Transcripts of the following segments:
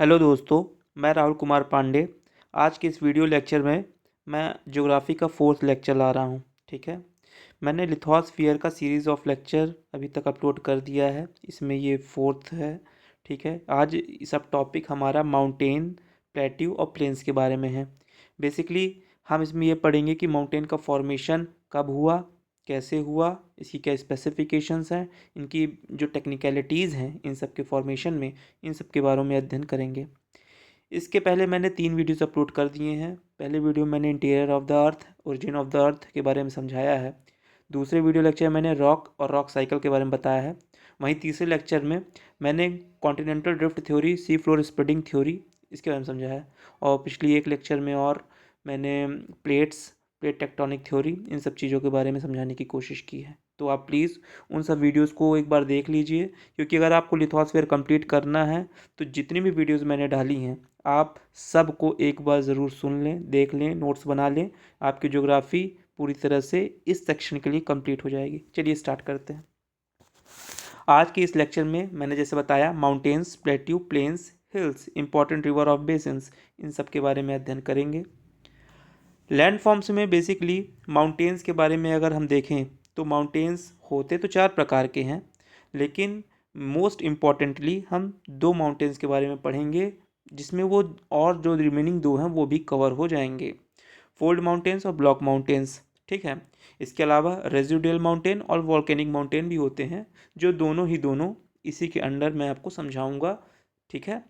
Hello दोस्तों, मैं राहुल कुमार पांडे। आज के इस वीडियो लेक्चर में मैं ज्योग्राफी का फोर्थ लेक्चर ला रहा हूँ। ठीक है, मैंने लिथोस्फीयर का सीरीज़ ऑफ लेक्चर अभी तक अपलोड कर दिया है, इसमें ये फोर्थ है। ठीक है, आज सब टॉपिक हमारा माउंटेन, प्लेट्यू और प्लेन्स के बारे में है। बेसिकली हम इसमें ये पढ़ेंगे कि माउंटेन का फॉर्मेशन कब हुआ, कैसे हुआ, इसकी क्या स्पेसिफिकेशंस हैं, इनकी जो टेक्निकलिटीज़ हैं इन सब के फॉर्मेशन में, इन सब के बारे में अध्ययन करेंगे। इसके पहले मैंने 3 वीडियोस अपलोड कर दिए हैं। पहले वीडियो में मैंने interior of the earth, origin of the अर्थ के बारे में समझाया है। दूसरे वीडियो लेक्चर में मैंने रॉक और रॉक साइकिल के बारे में बताया है। वहीं तीसरे लेक्चर में मैंने continental drift theory, sea floor spreading theory, इसके बारे में समझाया है। और पिछली एक लेक्चर में और मैंने प्लेट टेक्टोनिक थ्योरी, इन सब चीज़ों के बारे में समझाने की कोशिश की है। तो आप प्लीज़ उन सब वीडियोस को एक बार देख लीजिए, क्योंकि अगर आपको लिथोस्फीयर कंप्लीट करना है तो जितनी भी वीडियोस मैंने डाली हैं आप सबको एक बार ज़रूर सुन लें, देख लें, नोट्स बना लें। आपकी ज्योग्राफी पूरी तरह से इस सेक्शन के लिए कंप्लीट हो जाएगी। चलिए स्टार्ट करते हैं। आज के इस लेक्चर में मैंने जैसे बताया mountains, plateaus, plains, hills, important river of basins, इन सब के बारे में अध्ययन करेंगे। लैंड फॉर्म्स में बेसिकली माउंटेन्स के बारे में अगर हम देखें तो माउंटेन्स होते तो 4 प्रकार के हैं, लेकिन मोस्ट इम्पॉर्टेंटली हम 2 माउंटेन्स के बारे में पढ़ेंगे, जिसमें वो और जो रिमेनिंग 2 हैं वो भी कवर हो जाएंगे, फोल्ड माउंटेन्स और ब्लॉक माउंटेन्स। ठीक है, इसके अलावा रेजिडुअल माउंटेन और वॉल्केनिक माउंटेन भी होते हैं, जो दोनों इसी के अंडर मैं आपको समझाऊंगा। ठीक है,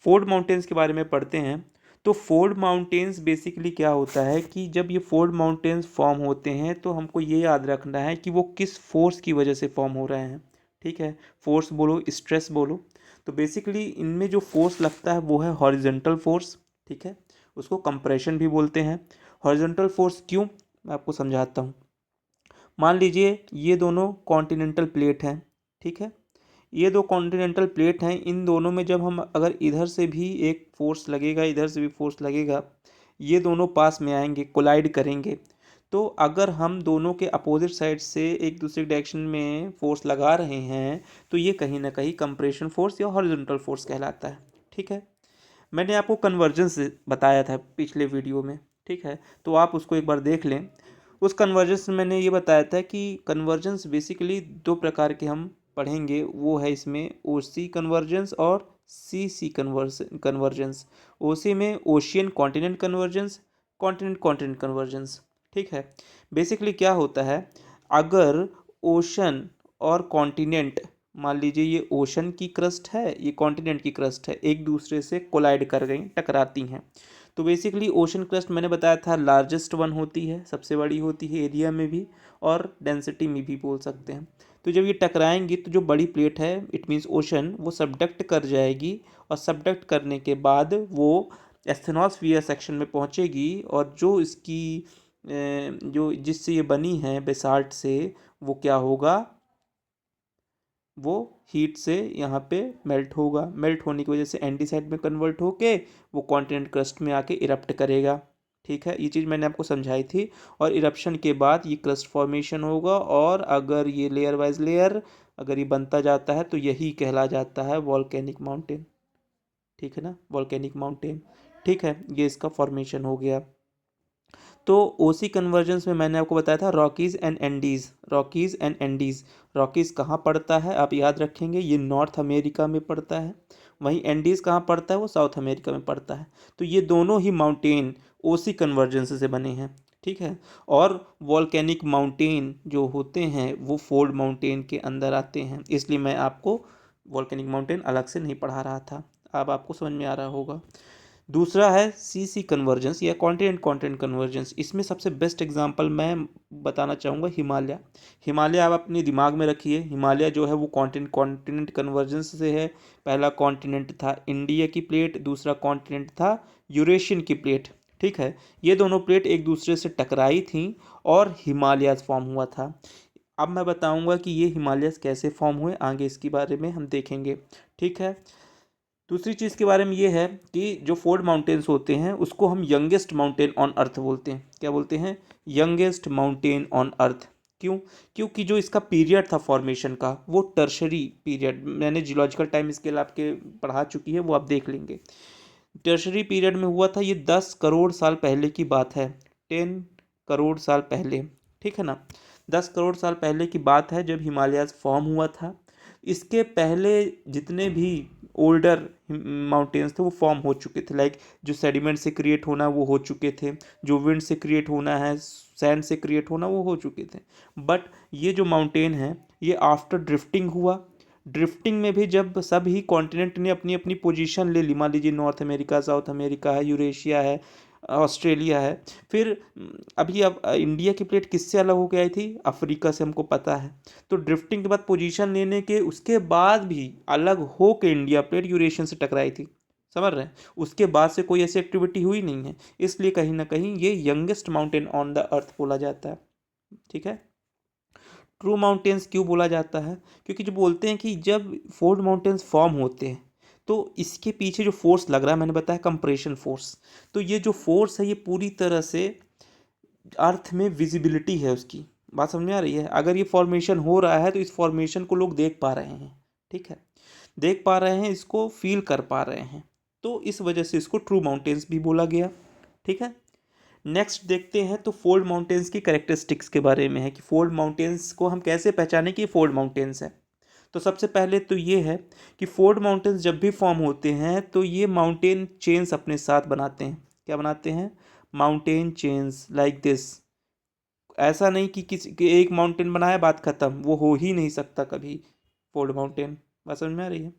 फोल्ड माउंटेन्स के बारे में पढ़ते हैं। तो फोल्ड माउंटेन्स बेसिकली क्या होता है कि जब ये फोल्ड माउंटेन्स फॉर्म होते हैं तो हमको ये याद रखना है कि वो किस फोर्स की वजह से फॉर्म हो रहे हैं। ठीक है, फोर्स बोलो, स्ट्रेस बोलो, तो बेसिकली इनमें जो फोर्स लगता है वो है हॉरिजॉन्टल फोर्स। ठीक है, उसको कंप्रेशन भी बोलते हैं। हॉरिजॉन्टल फोर्स क्यों, मैं आपको समझाता हूँ। मान लीजिए ये दोनों कॉन्टिनेंटल प्लेट हैं। ठीक है, ये 2 कॉन्टिनेंटल प्लेट हैं, इन दोनों में जब हम अगर इधर से भी एक फोर्स लगेगा, इधर से भी फोर्स लगेगा, ये दोनों पास में आएंगे, कोलाइड करेंगे। तो अगर हम दोनों के अपोजिट साइड से एक दूसरे डायरेक्शन में फोर्स लगा रहे हैं तो ये कहीं ना कहीं कंप्रेशन फोर्स या हॉरिजॉन्टल फोर्स कहलाता है। ठीक है, मैंने आपको कन्वर्जेंस बताया था पिछले वीडियो में। ठीक है, तो आप उसको एक बार देख लें। उस कन्वर्जेंस में मैंने ये बताया था कि कन्वर्जेंस बेसिकली 2 प्रकार के हम पढ़ेंगे, वो है इसमें ओसी कन्वर्जेंस और सी कन्वर्जेंस। ओसी में ocean continent convergence, continent continent convergence. ठीक है, बेसिकली क्या होता है, अगर ओशन और कॉन्टिनेंट, मान लीजिए ये ओशन की क्रस्ट है, ये कॉन्टिनेंट की क्रस्ट है, एक दूसरे से कोलाइड कर गई, टकराती हैं, तो बेसिकली ओशन क्रस्ट मैंने बताया था लार्जेस्ट वन होती है, सबसे बड़ी होती है एरिया में भी और डेंसिटी में भी बोल सकते हैं। तो जब ये टकराएंगी तो जो बड़ी प्लेट है, इट मीन्स ओशन, वो सबडक्ट कर जाएगी और सबडक्ट करने के बाद वो एस्थेनोस्फियर सेक्शन में पहुंचेगी और जो इसकी जो जिससे ये बनी है बेसाल्ट से, वो क्या होगा, वो हीट से यहाँ पे मेल्ट होगा। मेल्ट होने की वजह से एंडीसाइट में कन्वर्ट होके वो कॉन्टिनेंट क्रस्ट में आके इरप्ट करेगा। ठीक है, ये चीज़ मैंने आपको समझाई थी। और इरप्शन के बाद ये क्रस्ट फॉर्मेशन होगा, और अगर ये लेयर वाइज लेयर अगर ये बनता जाता है तो यही कहला जाता है वॉल्केनिक माउंटेन। ठीक है ना, वॉल्केनिक माउंटेन। ठीक है, ये इसका फॉर्मेशन हो गया। तो ओसी कन्वर्जेंस में मैंने आपको बताया था Rockies and Andes, Rockies and Andes. Rockies कहाँ पड़ता है आप याद रखेंगे, ये नॉर्थ अमेरिका में पड़ता है। वहीं एंडीज़ कहाँ पड़ता है, वो साउथ अमेरिका में पड़ता है। तो ये दोनों ही माउंटेन ओसी कन्वर्जेंस से बने हैं। ठीक है, और वॉल्केनिक माउंटेन जो होते हैं वो फोल्ड माउंटेन के अंदर आते हैं, इसलिए मैं आपको वॉल्केनिक माउंटेन अलग से नहीं पढ़ा रहा था। अब आपको समझ में आ रहा होगा। दूसरा है सी कन्वर्जेंस या कॉन्टिनेंट कॉन्टिनेंट कन्वर्जेंस। इसमें सबसे बेस्ट एग्जांपल मैं बताना चाहूँगा हिमालय। हिमालय आप अपने दिमाग में रखिए, हिमालय जो है वो कॉन्टिनेंट कॉन्टिनेंट कन्वर्जेंस से है। पहला कॉन्टिनेंट था इंडिया की प्लेट, दूसरा कॉन्टिनेंट था यूरेशियन की प्लेट। ठीक है, ये दोनों प्लेट एक दूसरे से टकराई थी और हिमालय फॉर्म हुआ था। अब मैं बताऊंगा कि ये हिमालय कैसे फॉर्म हुए, आगे इसके बारे में हम देखेंगे। ठीक है, दूसरी चीज़ के बारे में ये है कि जो फोर्ड माउंटेन्स होते हैं उसको हम यंगेस्ट माउंटेन ऑन अर्थ बोलते हैं। क्या बोलते हैं, यंगेस्ट माउंटेन ऑन अर्थ। क्यों? क्योंकि जो इसका पीरियड था फॉर्मेशन का वो टर्शरी पीरियड, मैंने जियोलॉजिकल टाइम स्केल आपके पढ़ा चुकी है, वो आप देख लेंगे। टर्शरी पीरियड में हुआ था, ये 10 करोड़ साल पहले की बात है, 10 करोड़ साल पहले, ठीक है ना। 10 करोड़ साल पहले की बात है जब हिमालयाज फॉर्म हुआ था। इसके पहले जितने भी ओल्डर माउंटेन्स थे वो फॉर्म हो चुके थे, लाइक जो सेडिमेंट से क्रिएट होना वो हो चुके थे, जो विंड से क्रिएट होना है, सैंड से क्रिएट होना वो हो चुके थे। बट ये जो माउंटेन है ये आफ्टर ड्रिफ्टिंग हुआ। ड्रिफ्टिंग में भी जब सभी कॉन्टिनेंट ने अपनी अपनी पोजीशन ले ली, मान लीजिए नॉर्थ अमेरिका, साउथ अमेरिका है, यूरेशिया है, ऑस्ट्रेलिया है, फिर अभी अब इंडिया की प्लेट किससे अलग होकर आई थी? अफ्रीका से, हमको पता है। तो ड्रिफ्टिंग के बाद पोजीशन लेने के उसके बाद भी अलग हो के इंडिया प्लेट यूरेशियन से टकराई थी, समझ रहे हैं। उसके बाद से कोई ऐसी एक्टिविटी हुई नहीं है, इसलिए कहीं ना कहीं ये youngest mountain on the earth बोला जाता है, ठीक है। ट्रू माउंटेन्स क्यों बोला जाता है? क्योंकि जो बोलते हैं कि जब फोल्ड माउंटेन्स फॉर्म होते हैं तो इसके पीछे जो फोर्स लग रहा है, मैंने बताया कंप्रेशन फोर्स, तो ये जो फोर्स है ये पूरी तरह से अर्थ में विजिबिलिटी है उसकी, बात समझ में आ रही है। अगर ये फॉर्मेशन हो रहा है तो इस फॉर्मेशन को लोग देख पा रहे हैं, ठीक है, देख पा रहे हैं, इसको फील कर पा रहे हैं, तो इस वजह से इसको ट्रू माउंटेन्स भी बोला गया, ठीक है। नेक्स्ट देखते हैं तो फोल्ड माउंटेन्स की कैरेक्टरिस्टिक्स के बारे में है कि फोल्ड माउंटेन्स को हम कैसे पहचानें कि ये फोल्ड माउंटेन्स है। तो सबसे पहले तो ये है कि फोल्ड माउंटेन्स जब भी फॉर्म होते हैं तो ये माउंटेन चेन्स अपने साथ बनाते हैं। क्या बनाते हैं? Mountain chains, like this. ऐसा नहीं कि किसी एक माउंटेन बनाया बात खत्म, वो हो ही नहीं सकता कभी फोल्ड माउंटेन। बात समझ में आ रही है?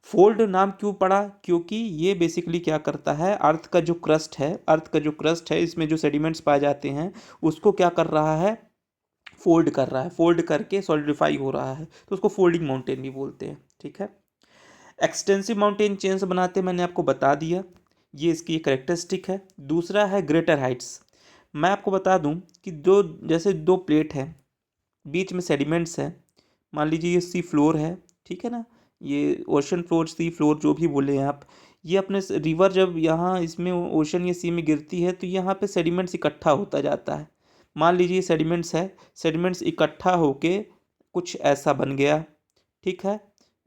फोल्ड नाम क्यों पड़ा? क्योंकि ये बेसिकली क्या करता है, अर्थ का जो क्रस्ट है, अर्थ का जो क्रस्ट है इसमें जो सेडिमेंट्स पाए जाते हैं उसको क्या कर रहा है, फोल्ड कर रहा है, फोल्ड करके सॉलिडिफाई हो रहा है, तो उसको फोल्डिंग माउंटेन भी बोलते हैं, ठीक है। एक्सटेंसिव माउंटेन चेन्स बनाते हैं, मैंने आपको बता दिया, ये इसकी एक करेक्टरिस्टिक है। दूसरा है ग्रेटर हाइट्स। मैं आपको बता दूं कि दो, जैसे दो प्लेट है, बीच में सेडिमेंट्स है, मान लीजिए ये सी फ्लोर है, ठीक है ना, ये ओशन फ्लोर, सी फ्लोर, जो भी बोले आप, ये अपने रिवर जब यहाँ इसमें ओशन या सी में गिरती है तो यहाँ पे सेडिमेंट्स इकट्ठा होता जाता है। मान लीजिए सेडिमेंट्स है, सेडिमेंट्स इकट्ठा होके कुछ ऐसा बन गया, ठीक है,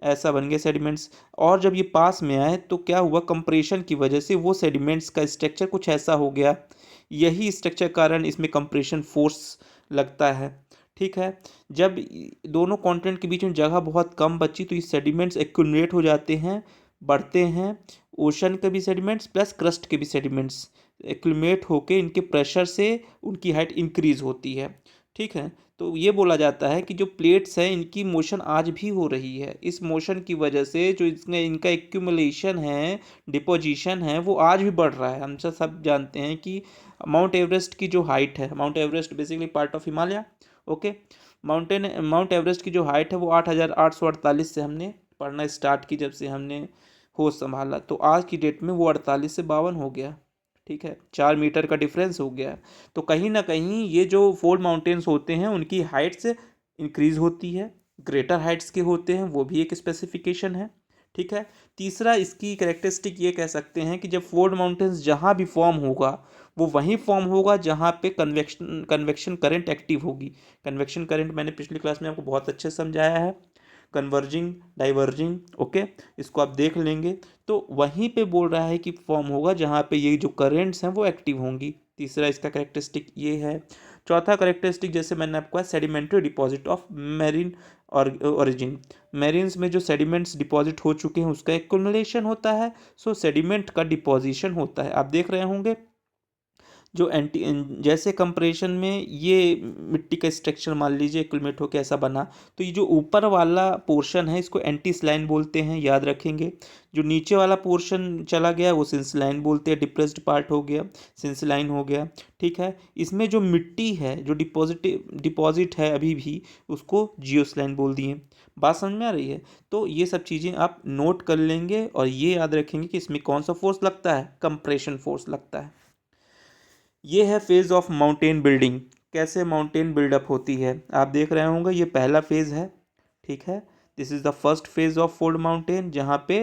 ऐसा बन गया सेडिमेंट्स। और जब ये पास में आए तो क्या हुआ, कंप्रेशन की वजह से वो सेडिमेंट्स का स्ट्रक्चर कुछ ऐसा हो गया, यही स्ट्रक्चर कारण इसमें कंप्रेशन फोर्स लगता है, ठीक है। जब दोनों कॉन्टिनेंट के बीच में जगह बहुत कम बची तो ये सेडिमेंट्स एक्यूमुलेट हो जाते हैं, बढ़ते हैं, ओशन के भी सेडिमेंट्स प्लस क्रस्ट के भी सेडिमेंट्स एक्यूमुलेट होके इनके प्रेशर से उनकी हाइट इंक्रीज होती है, ठीक है। तो ये बोला जाता है कि जो प्लेट्स हैं इनकी मोशन आज भी हो रही है, इस मोशन की वजह से जो इसमें इनका एक्यूमुलेशन है, डिपोजिशन है, वो आज भी बढ़ रहा है। हम सब जानते हैं कि माउंट एवरेस्ट की जो हाइट है, mount Everest basically part of Himalaya, okay, mount Everest की जो हाइट है वो 8,848 से हमने पढ़ना स्टार्ट की, जब से हमने होश संभाला, तो आज की डेट में वो 48 से 52 हो गया, ठीक है, 4 मीटर का डिफरेंस हो गया। तो कहीं ना कहीं ये जो फोल्ड माउंटेन्स होते हैं उनकी हाइट्स इंक्रीज होती है, ग्रेटर हाइट्स के होते हैं, वो भी एक स्पेसिफिकेशन है, ठीक है। तीसरा इसकी कैरेक्टरिस्टिक ये कह सकते हैं कि जब फोल्ड माउंटेन्स जहाँ भी फॉर्म होगा वो वहीं फॉर्म होगा जहाँ पे कन्वेक्शन कन्वेक्शन करंट एक्टिव होगी। कन्वेक्शन करंट मैंने पिछली क्लास में आपको बहुत अच्छे से समझाया है, कन्वर्जिंग, डाइवर्जिंग, ओके, इसको आप देख लेंगे। तो वहीं पे बोल रहा है कि फॉर्म होगा जहाँ पे ये जो करेंट्स हैं वो एक्टिव होंगी। तीसरा इसका करेक्टरिस्टिक ये है। चौथा करेक्टरिस्टिक, जैसे मैंने आपको सेडिमेंट्री डिपॉजिट ऑफ मैरीन और ओरिजिन, मैरीन्स में जो सेडिमेंट्स डिपॉजिट हो चुके हैं उसका एक्युमुलेशन होता है, सो सेडिमेंट का डिपॉजिशन होता है। आप देख रहे होंगे जो एंटी, जैसे कंप्रेशन में ये मिट्टी का स्ट्रक्चर मान लीजिए एक्यूमुलेट होकर ऐसा बना, तो ये जो ऊपर वाला पोर्शन है इसको एंटी स्लाइन बोलते हैं, याद रखेंगे। जो नीचे वाला पोर्शन चला गया वो सिंसलाइन बोलते हैं, डिप्रेस्ड पार्ट हो गया, सिंसलाइन हो गया, ठीक है। इसमें जो मिट्टी है, जो डिपॉजिट है अभी भी, उसको जियोस्लाइन बोल दिए। बात समझ में आ रही है? तो ये सब चीज़ें आप नोट कर लेंगे और ये याद रखेंगे कि इसमें कौन सा फोर्स लगता है, कंप्रेशन फोर्स लगता है। ये है फेज ऑफ माउंटेन बिल्डिंग, कैसे माउंटेन बिल्डअप होती है। आप देख रहे होंगे ये पहला फेज है, ठीक है, this is the first phase of fold mountain, जहाँ पे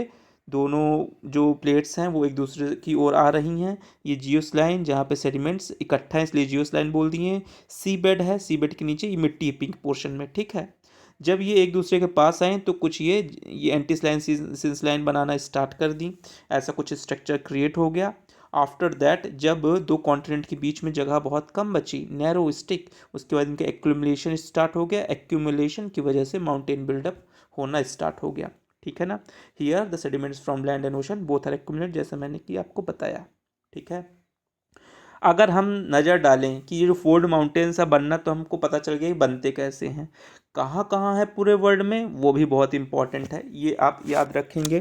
दोनों जो प्लेट्स हैं वो एक दूसरे की ओर आ रही हैं। ये जियोस्लाइन जहाँ पे सेडिमेंट्स इकट्ठा है इसलिए जियोस्लाइन बोल दिए हैं। सी बेड है, सी बेड के नीचे ये मिट्टी है पिंक पोर्शन में, ठीक है। जब ये एक दूसरे के पास आए तो कुछ ये एंटीस्लाइन सिंसलाइन बनाना स्टार्ट कर दी, ऐसा कुछ स्ट्रक्चर क्रिएट हो गया। आफ्टर दैट जब दो कॉन्टिनेंट के बीच में जगह बहुत कम बची, नैरो स्टिक, उसके बाद इनका एक्यूमुलेशन स्टार्ट हो गया। एक्यूमुलेशन की वजह से माउंटेन बिल्डअप होना स्टार्ट हो गया, ठीक है ना। Here the sediments from land and ocean both are accumulate, जैसे मैंने कि आपको बताया, ठीक है। अगर हम नज़र डालें कि ये जो फोल्ड माउंटेन्स है बनना, तो हमको पता चल गया कि बनते कैसे हैं, कहाँ कहाँ है पूरे वर्ल्ड में, वो भी बहुत इंपॉर्टेंट है, ये आप याद रखेंगे।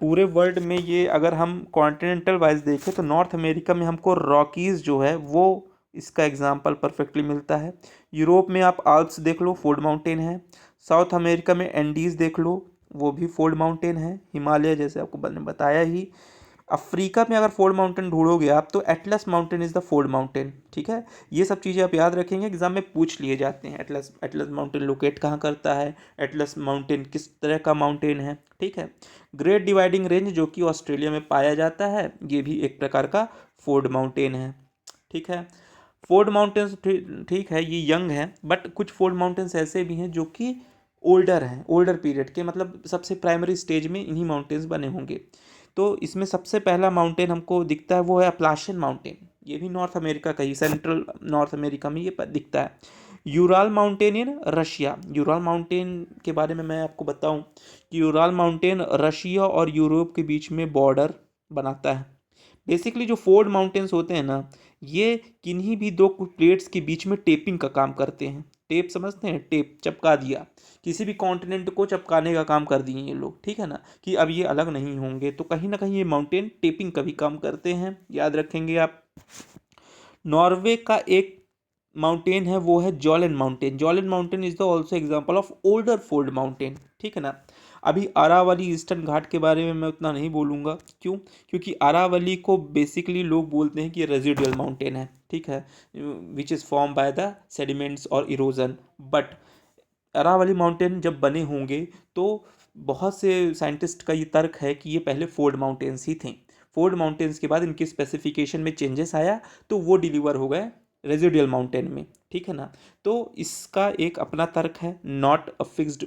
पूरे वर्ल्ड में ये अगर हम कॉन्टिनेंटल वाइज देखें तो नॉर्थ अमेरिका में हमको रॉकीज़ जो है वो इसका एग्जाम्पल परफेक्टली मिलता है। यूरोप में आप आल्प्स देख लो, फोल्ड माउंटेन है। साउथ अमेरिका में एंडीज़ देख लो, वो भी फोल्ड माउंटेन है। हिमालय जैसे आपको मैंने बताया ही। अफ्रीका में अगर फोल्ड माउंटेन ढूंढोगे आप तो Atlas mountain is the fold mountain, ठीक है। ये सब चीज़ें आप याद रखेंगे, एग्जाम में पूछ लिए जाते हैं। एटलस एटलस माउंटेन लोकेट कहाँ करता है, एटलस माउंटेन किस तरह का माउंटेन है, ठीक है। ग्रेट डिवाइडिंग रेंज जो कि ऑस्ट्रेलिया में पाया जाता है, ये भी एक प्रकार का फोल्ड माउंटेन है, ठीक है। फोल्ड माउंटेन्स ठीक है ये यंग है, बट कुछ फोल्ड माउंटेन्स ऐसे भी हैं जो कि ओल्डर हैं, ओल्डर पीरियड के, मतलब सबसे प्राइमरी स्टेज में इन्हीं माउंटेन्स बने होंगे। तो इसमें सबसे पहला माउंटेन हमको दिखता है वो है अपलाशियन माउंटेन, ये भी नॉर्थ अमेरिका का ही, सेंट्रल नॉर्थ अमेरिका में ये दिखता है। Ural mountain in Russia, Ural mountain के बारे में मैं आपको बताऊं कि यूराल माउंटेन रशिया और यूरोप के बीच में बॉर्डर बनाता है। बेसिकली जो फोल्ड माउंटेन्स होते हैं ना, ये किन्हीं भी दो प्लेट्स के बीच में टेपिंग का काम करते हैं। टेप समझते हैं, टेप चिपका दिया, किसी भी कॉन्टिनेंट को चिपकाने का काम कर दिए ये लोग, ठीक है ना, कि अब ये अलग नहीं होंगे। तो कहीं ना कहीं ये माउंटेन टेपिंग का भी काम करते हैं, याद रखेंगे आप। नॉर्वे का एक माउंटेन है वो है जॉलन माउंटेन। जॉलन mountain is the also example of older fold mountain, ठीक है ना। अभी अरावली ईस्टर्न घाट के बारे में मैं उतना नहीं बोलूँगा, क्यों, क्योंकि अरावली को बेसिकली लोग बोलते हैं कि ये रेजिडुअल माउंटेन है, ठीक है, which is form by the sediments और इरोजन। बट अरावली माउंटेन जब बने होंगे तो बहुत से साइंटिस्ट का ये तर्क है कि ये पहले फोल्ड माउंटेन्स ही थे। फोल्ड माउंटेन्स के बाद इनकी स्पेसिफिकेशन में चेंजेस आया तो वो डिलीवर हो गए रेजिडुअल माउंटेन में, ठीक है ना। तो इसका एक अपना तर्क है, not a fixed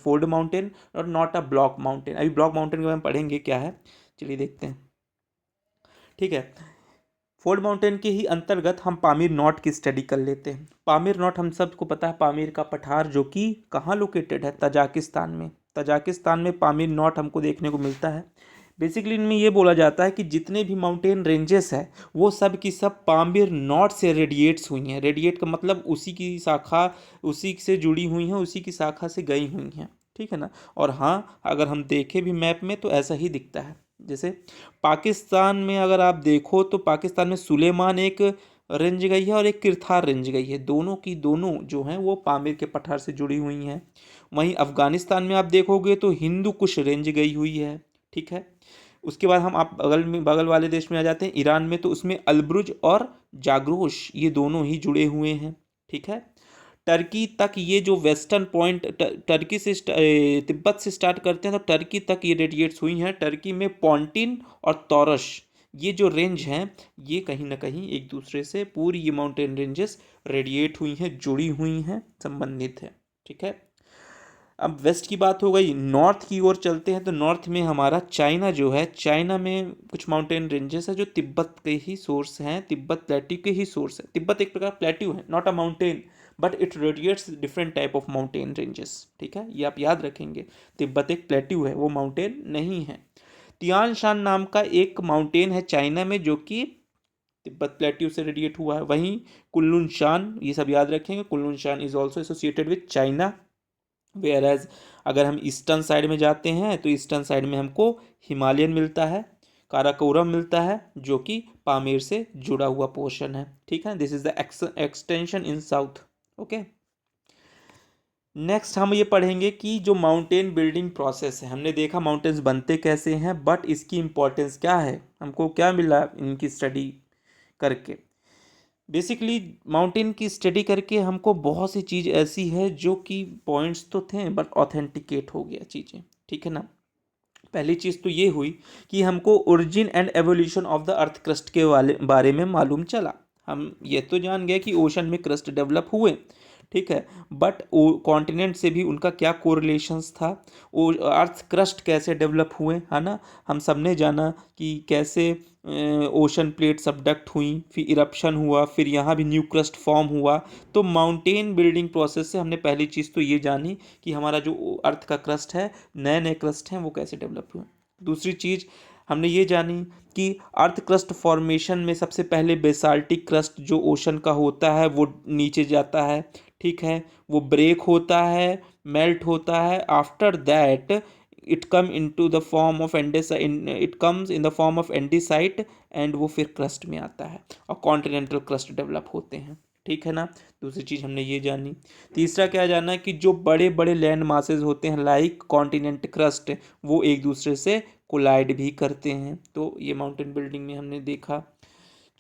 fold mountain और नॉट अ ब्लॉक माउंटेन। अभी ब्लॉक माउंटेन के बारे में पढ़ेंगे क्या है, चलिए देखते हैं, ठीक है। फोल्ड माउंटेन के ही अंतर्गत हम पामीर नॉट की स्टडी कर लेते हैं। पामीर नॉट हम सबको पता है, पामीर का पठार जो कि कहाँ लोकेटेड है, तजाकिस्तान में। तजाकिस्तान में पामीर नॉट हमको देखने को मिलता है। बेसिकली इनमें ये बोला जाता है कि जितने भी माउंटेन रेंजेस है वो सब की सब पामीर नॉट से रेडिएट्स हुई हैं। रेडिएट का मतलब उसी की शाखा, उसी से जुड़ी हुई हैं, उसी की शाखा से गई हुई हैं, ठीक है ना। और हाँ, अगर हम देखें भी मैप में तो ऐसा ही दिखता है। जैसे पाकिस्तान में अगर आप देखो तो पाकिस्तान में सुलेमान एक रेंज गई है और एक किरथार रेंज गई है, दोनों की दोनों जो हैं वो पामीर के पठार से जुड़ी हुई हैं। वहीं अफगानिस्तान में आप देखोगे तो हिंदू कुश रेंज गई हुई है, ठीक है। उसके बाद हम आप बगल वाले देश में आ जाते हैं, ईरान में, तो उसमें अलब्रुज और जाग्रोश ये दोनों ही जुड़े हुए हैं, ठीक है। टर्की तक ये जो वेस्टर्न पॉइंट टर्की से तिब्बत से स्टार्ट करते हैं तो टर्की तक ये रेडिएट्स हुई हैं। टर्की में पॉन्टिन और तौरश ये जो रेंज हैं ये कहीं ना कहीं एक दूसरे से पूरी ये माउंटेन रेंजेस रेडिएट हुई हैं, जुड़ी हुई हैं, संबंधित है, ठीक है। अब वेस्ट की बात हो गई, नॉर्थ की ओर चलते हैं तो नॉर्थ में हमारा चाइना जो है, चाइना में कुछ माउंटेन रेंजेस है जो तिब्बत के ही सोर्स हैं, तिब्बत प्लेट्यू के ही सोर्स है। तिब्बत एक प्रकार प्लेट्यू है, not a mountain, but it radiates different type of mountain ranges, ठीक है, ये आप याद रखेंगे। तिब्बत एक प्लेट्यू है, वो माउंटेन नहीं है। तियान शान नाम का एक माउंटेन है चाइना में जो कि तिब्बत प्लेट्यू से रेडिएट हुआ है। वहीं कुल्लुन शान, ये सब याद रखेंगे, Kunlun Shan is also associated with China. Whereas अगर हम ईस्टर्न साइड में जाते हैं तो ईस्टर्न साइड में हमको हिमालयन मिलता है, काराकोरम मिलता है जो कि पामीर से जुड़ा हुआ पोर्शन है, ठीक है। This is the extension in south, okay. Next हम ये पढ़ेंगे कि जो माउंटेन बिल्डिंग प्रोसेस है, हमने देखा माउंटेन्स बनते कैसे हैं, बट इसकी इंपॉर्टेंस क्या है, हमको क्या मिला इनकी स्टडी करके। बेसिकली माउंटेन की स्टडी करके हमको बहुत सी चीज़ ऐसी है जो कि पॉइंट्स तो थे बट ऑथेंटिकेट हो गया चीज़ें, ठीक है ना। पहली चीज़ तो ये हुई कि हमको origin and evolution of the earth crust के बारे में मालूम चला। हम ये तो जान गए कि ओशन में क्रस्ट डेवलप हुए, ठीक है, बट कॉन्टिनेंट से भी उनका क्या कोरिलेशंस था, वो अर्थ क्रस्ट कैसे डेवलप हुए, है ना। हम सब ने जाना कि कैसे ओशन प्लेट सबडक्ट हुई, फिर इरप्शन हुआ, फिर यहाँ भी न्यू क्रस्ट फॉर्म हुआ। तो माउंटेन बिल्डिंग प्रोसेस से हमने पहली चीज़ तो ये जानी कि हमारा जो अर्थ का क्रस्ट है, नए नए क्रस्ट हैं, वो कैसे डेवलप हुए। दूसरी चीज़ हमने ये जानी कि अर्थ क्रस्ट फॉर्मेशन में सबसे पहले बेसाल्टिक क्रस्ट जो ओशन का होता है वो नीचे जाता है, ठीक है, वो ब्रेक होता है, मेल्ट होता है। After that it come into the form of it comes in the form of andesite, and वो फिर क्रस्ट में आता है और कॉन्टिनेंटल क्रस्ट डेवलप होते हैं, ठीक है ना। दूसरी चीज़ हमने ये जानी। तीसरा क्या जाना कि जो बड़े बड़े लैंड मासेस होते हैं लाइक कॉन्टिनेंट क्रस्ट, वो एक दूसरे से कोलाइड भी करते हैं, तो ये माउंटेन बिल्डिंग में हमने देखा।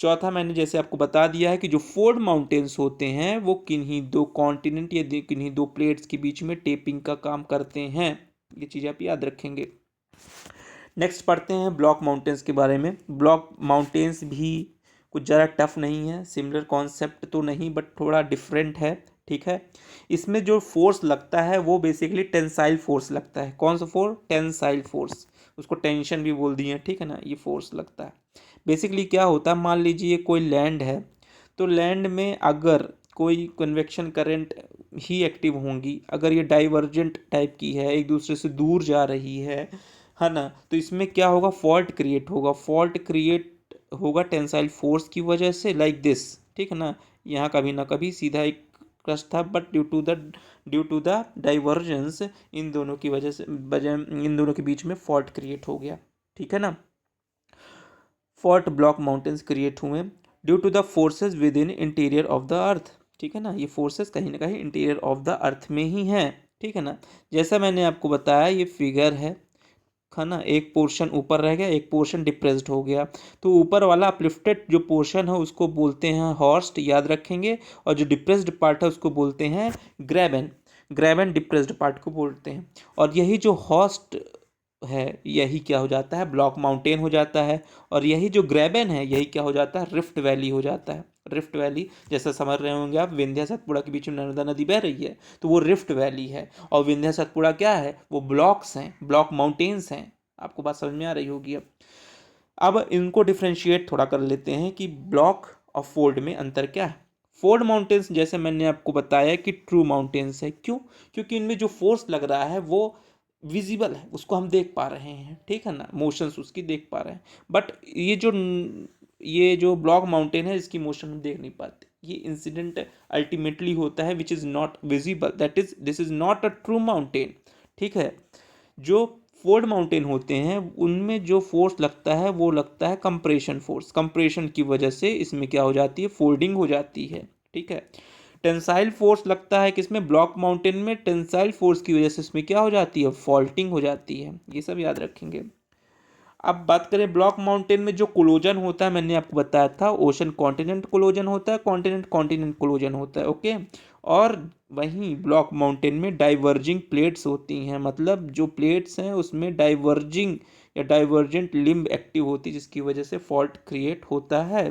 चौथा मैंने जैसे आपको बता दिया है कि जो फोल्ड माउंटेन्स होते हैं वो किन्हीं दो कॉन्टिनेंट या किन्हीं दो प्लेट्स के बीच में टेपिंग का काम करते हैं। ये चीज़ आप याद रखेंगे। नेक्स्ट पढ़ते हैं ब्लॉक माउंटेन्स के बारे में। ब्लॉक माउंटेन्स भी कुछ ज़्यादा टफ नहीं है, सिमिलर कॉन्सेप्ट तो नहीं बट थोड़ा डिफरेंट है, ठीक है। इसमें जो फोर्स लगता है वो बेसिकली टेंसाइल फोर्स लगता है। कौन सा फोर्स? टेंसाइल फोर्स, उसको टेंशन भी बोल दिए, ठीक है ना। ये फोर्स लगता है। बेसिकली क्या होता है, मान लीजिए कोई लैंड है, तो लैंड में अगर कोई कन्वेक्शन करंट ही एक्टिव होंगी, अगर ये डाइवर्जेंट टाइप की है, एक दूसरे से दूर जा रही है ना, तो इसमें क्या होगा, फॉल्ट क्रिएट होगा। फॉल्ट क्रिएट होगा टेंसाइल फोर्स की वजह से, लाइक दिस, ठीक है ना। यहाँ कभी ना कभी सीधा एक क्रस्ट था, but due to the divergence इन दोनों की वजह से इन दोनों के बीच में फॉल्ट क्रिएट हो गया, ठीक है ना। फॉल्ट ब्लॉक माउंटेन्स क्रिएट हुए due to the forces within interior of the earth, ठीक है ना। ये फोर्सेस कहीं ना कहीं इंटीरियर ऑफ द अर्थ में ही हैं, ठीक है ना। जैसा मैंने आपको बताया ये फिगर है ना, एक पोर्शन ऊपर रह गया, एक पोर्शन डिप्रेस्ड हो गया, तो ऊपर वाला अपलिफ्टेड जो पोर्शन है उसको बोलते हैं हॉर्स्ट, याद रखेंगे, और जो डिप्रेस्ड पार्ट है उसको बोलते हैं ग्रेबन। ग्रेबन डिप्रेस्ड पार्ट को बोलते हैं, और यही जो हॉर्स्ट है यही क्या हो जाता है, ब्लॉक माउंटेन हो जाता है। और यही जो ग्रेबन है यही क्या हो जाता है, रिफ्ट वैली हो जाता है। रिफ्ट वैली जैसा समझ रहे होंगे आप, विंध्या सतपुड़ा के बीच में नर्मदा नदी बह रही है, तो वो रिफ्ट वैली है। और विंध्या सतपुड़ा क्या है, वो ब्लॉक्स हैं, ब्लॉक माउंटेन्स हैं। आपको बात समझ में आ रही होगी। अब इनको डिफ्रेंशिएट थोड़ा कर लेते हैं कि ब्लॉक और फोल्ड में अंतर क्या है। फोल्ड माउंटेन्स जैसे मैंने आपको बताया कि ट्रू माउंटेन्स है। क्यों? क्योंकि इनमें जो फोर्स लग रहा है वो विजिबल है, उसको हम देख पा रहे हैं, ठीक है ना, मोशंस उसकी देख पा रहे हैं। बट ये जो ब्लॉक माउंटेन है इसकी मोशन हम देख नहीं पाते। ये इंसिडेंट अल्टीमेटली होता है which is not visible, that is this is not a true mountain, ठीक है। जो फोल्ड माउंटेन होते हैं उनमें जो फोर्स लगता है वो लगता है कंप्रेशन फोर्स। कंप्रेशन की वजह से इसमें क्या हो जाती है, फोल्डिंग हो जाती है, ठीक है। टेंसाइल फोर्स लगता है किसमें, ब्लॉक माउंटेन में। टेंसाइल फोर्स की वजह से इसमें क्या हो जाती है, फॉल्टिंग हो जाती है। ये सब याद रखेंगे। अब बात करें ब्लॉक माउंटेन में जो कोलोजन होता है, मैंने आपको बताया था ओशन कॉन्टिनेंट कोलोजन होता है, कॉन्टिनेंट कॉन्टिनेंट कोलोजन होता है, ओके। और वहीं ब्लॉक माउंटेन में डाइवर्जिंग प्लेट्स होती हैं, मतलब जो प्लेट्स हैं उसमें डाइवर्जिंग या डाइवर्जेंट लिम्ब एक्टिव होती है, जिसकी वजह से फॉल्ट क्रिएट होता है।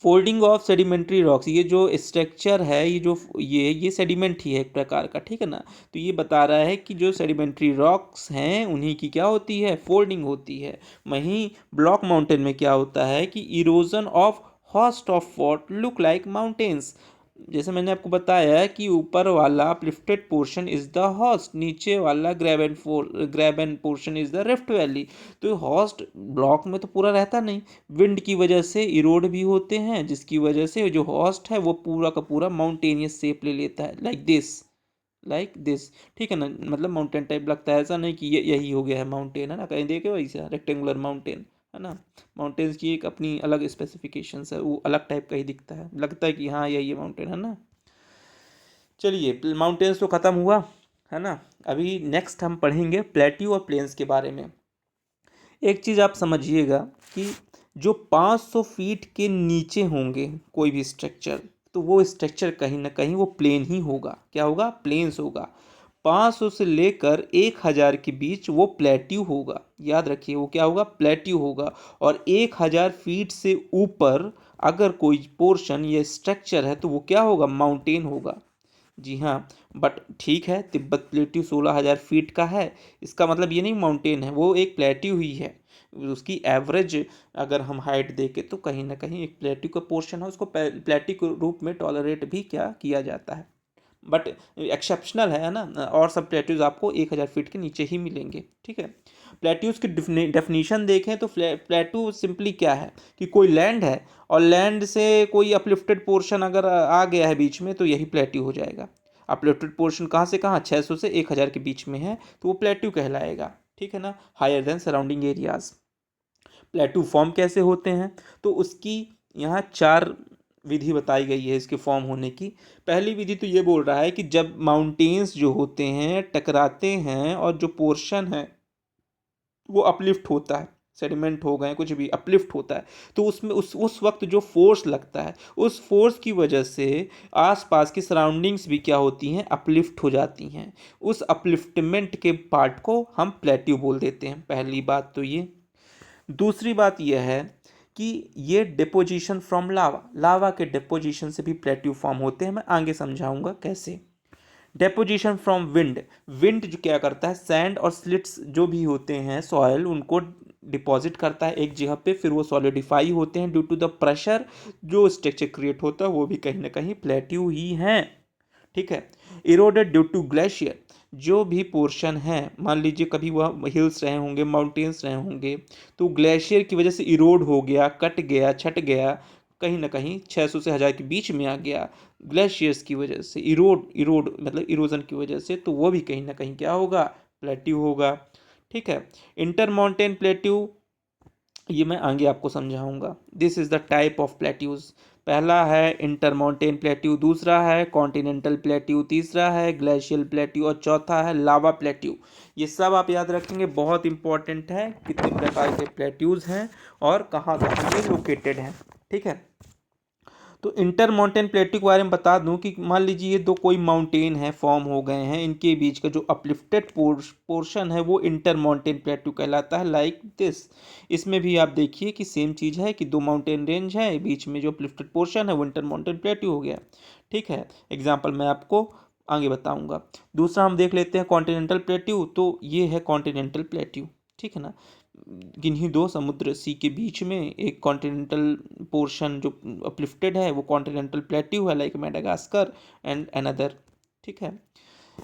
फोल्डिंग ऑफ सेडिमेंट्री रॉक्स, ये जो स्ट्रक्चर है, ये सेडिमेंट ही है एक प्रकार का, ठीक है ना। तो ये बता रहा है कि जो सेडिमेंट्री रॉक्स हैं उन्हीं की क्या होती है, फोल्डिंग होती है। वहीं ब्लॉक माउंटेन में क्या होता है कि erosion of horst of fault look like mountains. जैसे मैंने आपको बताया है कि ऊपर वाला uplifted portion is the horst, नीचे वाला graben portion is the rift valley. तो हॉस्ट ब्लॉक में तो पूरा रहता नहीं, विंड की वजह से इरोड भी होते हैं, जिसकी वजह से जो हॉस्ट है वो पूरा का पूरा माउंटेनियस शेप ले लेता है, लाइक दिस, ठीक है ना। मतलब माउंटेन टाइप लगता है, ऐसा नहीं कि ये यही हो गया है माउंटेन, है ना। कहीं देखे वैसा रेक्टेंगुलर माउंटेन, है ना। माउंटेन्स की एक अपनी अलग स्पेसिफिकेशंस है, वो अलग टाइप का ही दिखता है, लगता है कि हाँ यही माउंटेन है ना। चलिए माउंटेन्स तो ख़त्म हुआ, है ना। अभी नेक्स्ट हम पढ़ेंगे प्लेट्यू और प्लेन्स के बारे में। एक चीज़ आप समझिएगा कि जो 500 फीट के नीचे होंगे कोई भी स्ट्रक्चर, तो वो स्ट्रक्चर कहीं ना कहीं वो प्लेन ही होगा। क्या होगा? प्लेन्स होगा। 500 से लेकर 1000 के बीच वो प्लेट्यू होगा। याद रखिए वो क्या होगा, प्लेट्यू होगा। और 1000 फीट से ऊपर अगर कोई पोर्शन या स्ट्रक्चर है तो वो क्या होगा, माउंटेन होगा। जी हाँ, बट ठीक है, तिब्बत प्लेट्यू 16,000 फीट का है, इसका मतलब ये नहीं माउंटेन है, वो एक प्लेट्यू ही है। उसकी एवरेज अगर हम हाइट देखें तो कहीं ना कहीं एक प्लेट्यू का पोर्शन है, उसको प्लेट्यू के रूप में टॉलरेट भी क्या किया जाता है, बट एक्सेप्शनल है ना। और सब प्लेट्यूज आपको 1000 फीट के नीचे ही मिलेंगे। ठीक है, प्लेट्यूज की डेफिनीशन देखें तो प्लेट्यू सिंपली क्या है कि कोई लैंड है और लैंड से कोई अपलिफ्टेड पोर्शन अगर आ गया है बीच में तो यही प्लेट्यू हो जाएगा। अपलिफ्टेड पोर्शन कहाँ से कहाँ, 600 से 1000 के बीच में है तो वो प्लेट्यू कहलाएगा। ठीक है ना, higher than surrounding areas. Plateau form कैसे होते हैं, तो उसकी यहाँ 4 विधि बताई गई है इसके फॉर्म होने की। पहली विधि तो ये बोल रहा है कि जब माउंटेन्स जो होते हैं टकराते हैं और जो पोर्शन है वो अपलिफ्ट होता है, सेडिमेंट हो गए कुछ भी अपलिफ्ट होता है, तो उसमें उस वक्त जो फोर्स लगता है उस फोर्स की वजह से आसपास की सराउंडिंग्स भी क्या होती हैं, अपलिफ्ट हो जाती हैं। उस अपलिफ्टमेंट के पार्ट को हम प्लेट्यू बोल देते हैं। पहली बात तो ये। दूसरी बात यह है कि ये डिपोजिशन फ्रॉम लावा, लावा के डिपोजिशन से भी प्लेट्यू फॉर्म होते हैं, मैं आगे समझाऊंगा कैसे। डेपोजिशन फ्रॉम विंड, विंड जो क्या करता है, सैंड और स्लिट्स जो भी होते हैं सॉयल उनको डिपॉजिट करता है एक जगह पे, फिर वो सॉलिडिफाई होते हैं ड्यू टू द प्रेशर, जो स्ट्रक्चर क्रिएट होता है वो भी कहीं ना कहीं प्लेट्यू ही हैं। ठीक है, इरोडेड ड्यू टू ग्लेशियर, जो भी पोर्शन है मान लीजिए कभी वह हिल्स रहे होंगे, माउंटेन्स रहे होंगे, तो ग्लेशियर की वजह से इरोड हो गया, कट गया, छट गया, कहीं ना कहीं 600 से 1000 के बीच में आ गया ग्लेशियर्स की वजह से, इरोड इरोड मतलब इरोजन की वजह से, तो वो भी कहीं ना कहीं क्या होगा, प्लेट्यू होगा। ठीक है, इंटर माउंटेन प्लेट्यू ये मैं आगे आपको समझाऊंगा। This is the type of plateaus. पहला है इंटर माउंटेन प्लेट्यू, दूसरा है कॉन्टिनेंटल प्लेट्यू, तीसरा है ग्लेशियल प्लेट्यू और चौथा है लावा प्लेट्यू। ये सब आप याद रखेंगे, बहुत इंपॉर्टेंट है कितने प्रकार के प्लेट्यूज हैं और कहाँ कहाँ ये लोकेटेड हैं। ठीक है, तो इंटर माउंटेन प्लेट्यू के बारे में बता दूं कि मान लीजिए ये दो कोई माउंटेन है फॉर्म हो गए हैं, इनके बीच का जो अपलिफ्टेड पोर्शन है वो इंटर माउंटेन प्लेट्यू कहलाता है, लाइक दिस। इसमें भी आप देखिए कि सेम चीज़ है कि दो माउंटेन रेंज है, बीच में जो अपलिफ्टेड पोर्शन है वो इंटर माउंटेन प्लेट्यू हो गया। ठीक है, एग्जाम्पल मैं आपको आगे बताऊंगा। दूसरा हम देख लेते हैं कॉन्टिनेंटल प्लेट्यू, तो ये है कॉन्टिनेंटल प्लेट्यू। ठीक है ना, किन्हीं दो समुद्र सी के बीच में एक कॉन्टिनेंटल पोर्शन जो अपलिफ्टेड है वो कॉन्टिनेंटल प्लेट्यू है, लाइक मेडागास्कर एंड अनदर। ठीक है,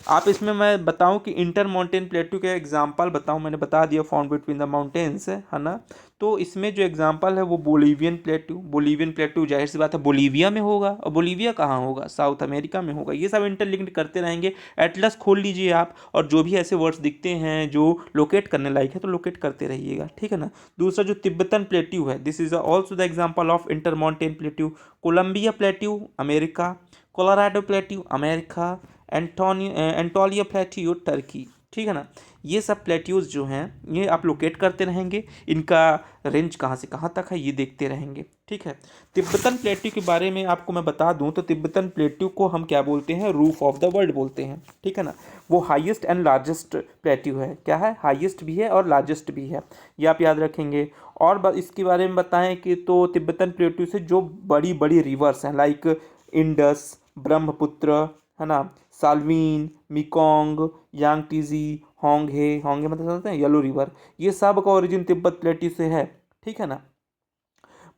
आप इसमें मैं बताऊं कि इंटर माउंटेन प्लेट्यू के एग्जांपल बताऊं, मैंने बता दिया फाउंड बिटवीन द माउंटेन्स है ना। तो इसमें जो एग्जांपल है वो बोलीवियन प्लेट्यू, बोलीवियन प्लेट्यू जाहिर सी बात है बोलीविया में होगा, और बोलीविया कहाँ होगा, साउथ अमेरिका में होगा। ये सब इंटरलिंक्ड करते रहेंगे। एटलस खोल लीजिए आप, और जो भी ऐसे वर्ड्स दिखते हैं जो लोकेट करने लायक है तो लोकेट करते रहिएगा। ठीक है ना। दूसरा जो तिब्बतन प्लेट्यू है, this is also the example of inter mountain plateau. Columbia plateau America, Colorado plateau America, Anatolia plateau Turkey. ठीक है ना, ये सब प्लेट्यूज जो हैं ये आप लोकेट करते रहेंगे, इनका रेंज कहाँ से कहाँ तक है ये देखते रहेंगे। ठीक है, तिब्बतन प्लेट्यू के बारे में आपको मैं बता दूं तो तिब्बतन प्लेट्यू को हम क्या बोलते हैं, रूफ ऑफ द वर्ल्ड बोलते हैं। ठीक है ना, वो हाईएस्ट एंड लार्जेस्ट प्लेट्यू है। क्या है, हाईएस्ट भी है और लार्जेस्ट भी है, ये आप याद रखेंगे। और इसके बारे में बताएं कि तो तिब्बतन प्लेट्यू से जो बड़ी बड़ी रिवर्स हैं लाइक इंडस, ब्रह्मपुत्र, है ना, साल्वीन, मिकोंग, यांगटीजी, होंगे, होंगे मतलब समझते हैं येलो रिवर, ये सब का ओरिजिन तिब्बत प्लेट्यू से है। ठीक है ना।